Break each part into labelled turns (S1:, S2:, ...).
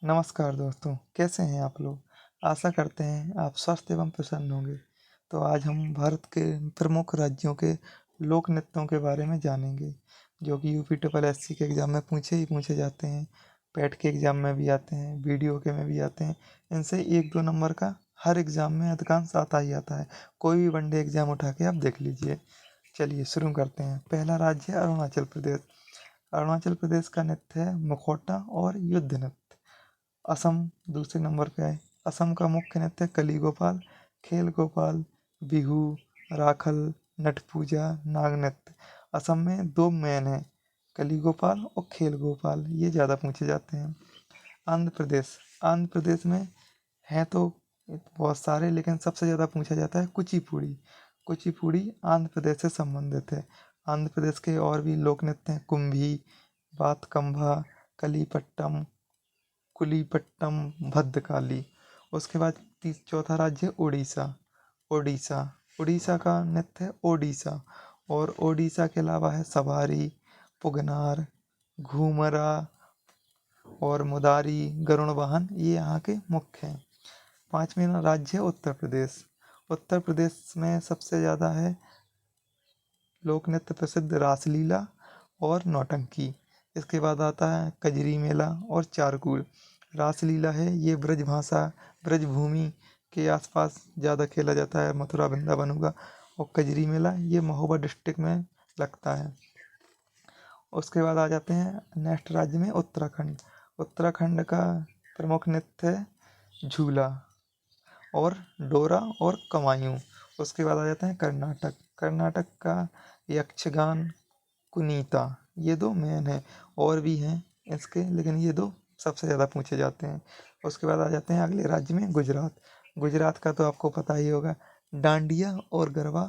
S1: नमस्कार दोस्तों, कैसे हैं आप लोग? आशा करते हैं आप स्वस्थ एवं प्रसन्न होंगे। तो आज हम भारत के प्रमुख राज्यों के लोक नृत्यों के बारे में जानेंगे, जो कि यूपी ट्रिपल एससी के एग्ज़ाम में पूछे ही पूछे जाते हैं, पैट के एग्ज़ाम में भी आते हैं, वीडियो के में भी आते हैं। इनसे 1-2 नंबर का हर एग्ज़ाम में अधिकांश आता ही आता है। कोई भी वनडे एग्ज़ाम उठा के आप देख लीजिए। चलिए शुरू करते हैं। पहला राज्य है अरुणाचल प्रदेश। अरुणाचल प्रदेश का नृत्य है मुखौटा और युद्ध नृत्य। असम दूसरे नंबर पे है। असम का मुख्य नृत्य कली गोपाल, खेल गोपाल, बिहू, राखल, नट पूजा, नाग नृत्य। असम में दो मेन है, कली गोपाल और खेल गोपाल, ये ज़्यादा पूछे जाते हैं। आंध्र प्रदेश। आंध्र प्रदेश में हैं तो बहुत सारे, लेकिन सबसे ज़्यादा पूछा जाता है कुचिपुड़ी। कुचिपुड़ी आंध्र प्रदेश से संबंधित है। आंध्र प्रदेश के और भी लोक नृत्य हैं कुंभी, बातकंभा, कलीपट्टम, कुलीपट्टम, भद्रकाली। उसके बाद चौथा राज्य है उड़ीसा। उड़ीसा उड़ीसा का नृत्य है ओडिशा। और ओडिशा के अलावा है सवारी, पुगनार, घूमरा और मुदारी, गरुड़ वाहन, ये यहाँ के मुख्य हैं। पांचवें राज्य है उत्तर प्रदेश। उत्तर प्रदेश में सबसे ज़्यादा है लोक नृत्य प्रसिद्ध रासलीला और नौटंकी। इसके बाद आता है कजरी मेला और चारकुल। रासलीला है ये ब्रज भाषा, ब्रज भूमि के आसपास ज़्यादा खेला जाता है, मथुरा वृंदावन होगा। और कजरी मेला ये महोबा डिस्ट्रिक्ट में लगता है। उसके बाद आ जाते हैं नेक्स्ट राज्य में उत्तराखंड। उत्तराखंड का प्रमुख नृत्य है झूला और डोरा और कमायूं। उसके बाद आ जाते हैं कर्नाटक। कर्नाटक का यक्षगान, कुनीता, ये दो मेन हैं। और भी हैं इसके, लेकिन ये दो सबसे ज़्यादा पूछे जाते हैं। उसके बाद आ जाते हैं अगले राज्य में गुजरात। गुजरात का तो आपको पता ही होगा, डांडिया और गरबा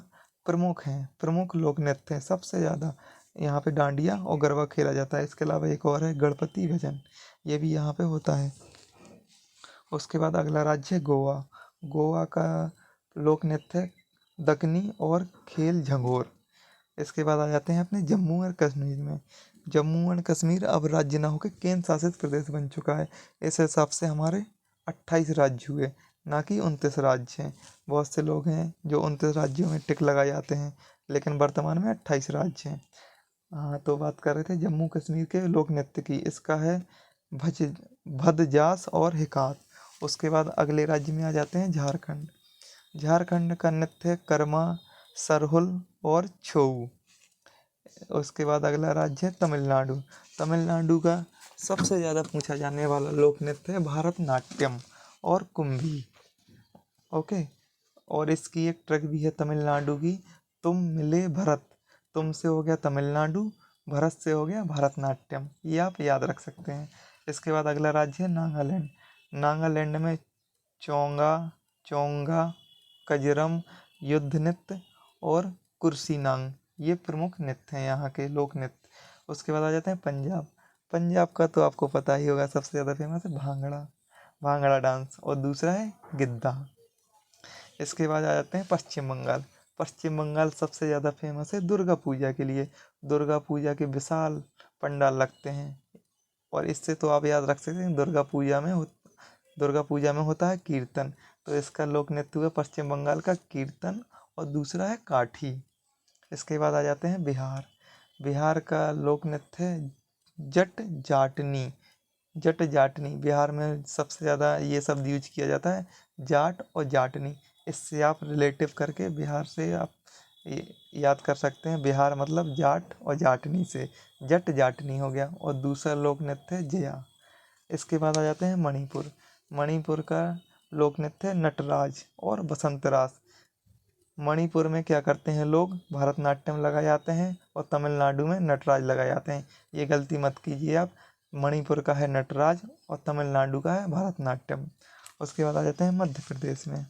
S1: प्रमुख हैं, प्रमुख लोक नृत्य हैं। सबसे ज़्यादा यहाँ पे डांडिया और गरबा खेला जाता है। इसके अलावा एक और है गणपति भजन, ये भी यहाँ पे होता है। उसके बाद अगला राज्य है गोवा। गोवा का लोक नृत्य है दकनी और खेल झंगोर। इसके बाद आ जाते हैं अपने जम्मू और कश्मीर में। जम्मू एंड कश्मीर अब राज्य ना होकर केंद्र शासित प्रदेश बन चुका है। इस हिसाब से हमारे 28 राज्य हुए, ना कि 29 राज्य हैं। बहुत से लोग हैं जो 29 राज्यों में टिक लगाए जाते हैं, लेकिन वर्तमान में 28 राज्य हैं। हाँ, तो बात कर रहे थे जम्मू कश्मीर के लोक नृत्य की। इसका है भज भदजास और हिकात। उसके बाद अगले राज्य में आ जाते हैं झारखंड। झारखंड का नृत्य है कर्मा, सरहुल और छऊ। उसके बाद अगला राज्य है तमिलनाडु। तमिलनाडु का सबसे ज़्यादा पूछा जाने वाला लोक नृत्य है भारतनाट्यम और कुंभी। ओके। और इसकी एक ट्रक भी है तमिलनाडु की, तुम मिले भरत। तुम से हो गया तमिलनाडु, भरत से हो गया भरतनाट्यम, ये आप याद रख सकते हैं। इसके बाद अगला राज्य है नागालैंड। नागालैंड में चोंगा, चोंगा, कजरम, युद्ध नृत्य और कुर्सीनांग, ये प्रमुख नृत्य हैं यहाँ के लोक नृत्य। उसके बाद आ जाते हैं पंजाब। पंजाब का तो आपको पता ही होगा, सबसे ज़्यादा फेमस है भांगड़ा, भांगड़ा डांस, और दूसरा है गिद्दा। इसके बाद आ जाते हैं पश्चिम बंगाल। पश्चिम बंगाल सबसे ज़्यादा फेमस है दुर्गा पूजा के लिए। दुर्गा पूजा के विशाल पंडाल लगते हैं। और इससे तो आप याद रख सकते हैं दुर्गा पूजा में होता है कीर्तन। तो इसका लोक नृत्य हुआ पश्चिम बंगाल का कीर्तन, और दूसरा है काठी। इसके बाद आ जाते हैं बिहार। बिहार का लोक नृत्य है जट जाटनी। जट जाटनी, बिहार में सबसे ज़्यादा ये शब्द यूज किया जाता है, जाट और जाटनी। इससे आप रिलेटिव करके बिहार से आप याद कर सकते हैं, बिहार मतलब जाट और जाटनी से जट जाटनी हो गया। और दूसरा लोक नृत्य है जया। इसके बाद आ जाते हैं मणिपुर। मणिपुर का लोक नृत्य है नटराज और बसंत रास। मणिपुर में क्या करते हैं लोग, भरतनाट्यम लगाए जाते हैं, और तमिलनाडु में नटराज लगाए जाते हैं। ये गलती मत कीजिए आप, मणिपुर का है नटराज और तमिलनाडु का है भरतनाट्यम। उसके बाद आ जाते हैं मध्य प्रदेश में।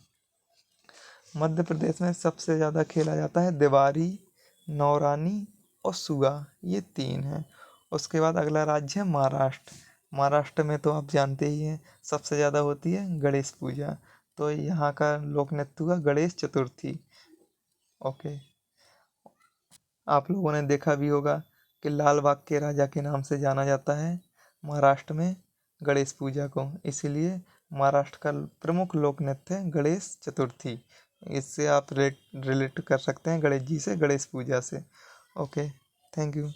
S1: मध्य प्रदेश में सबसे ज़्यादा खेला जाता है देवारी, नौरानी और सुगा, ये तीन हैं। उसके बाद अगला राज्य है महाराष्ट्र। महाराष्ट्र में तो आप जानते ही हैं सबसे ज़्यादा होती है गणेश पूजा। तो यहाँ का लोक नृत्य हुआ गणेश चतुर्थी। ओके। आप लोगों ने देखा भी होगा कि लाल बाग के राजा के नाम से जाना जाता है महाराष्ट्र में गणेश पूजा को। इसीलिए महाराष्ट्र का प्रमुख लोक नृत्य है गणेश चतुर्थी। इससे आप रिलेट कर सकते हैं गणेश जी से, गणेश पूजा से। Okay, thank you.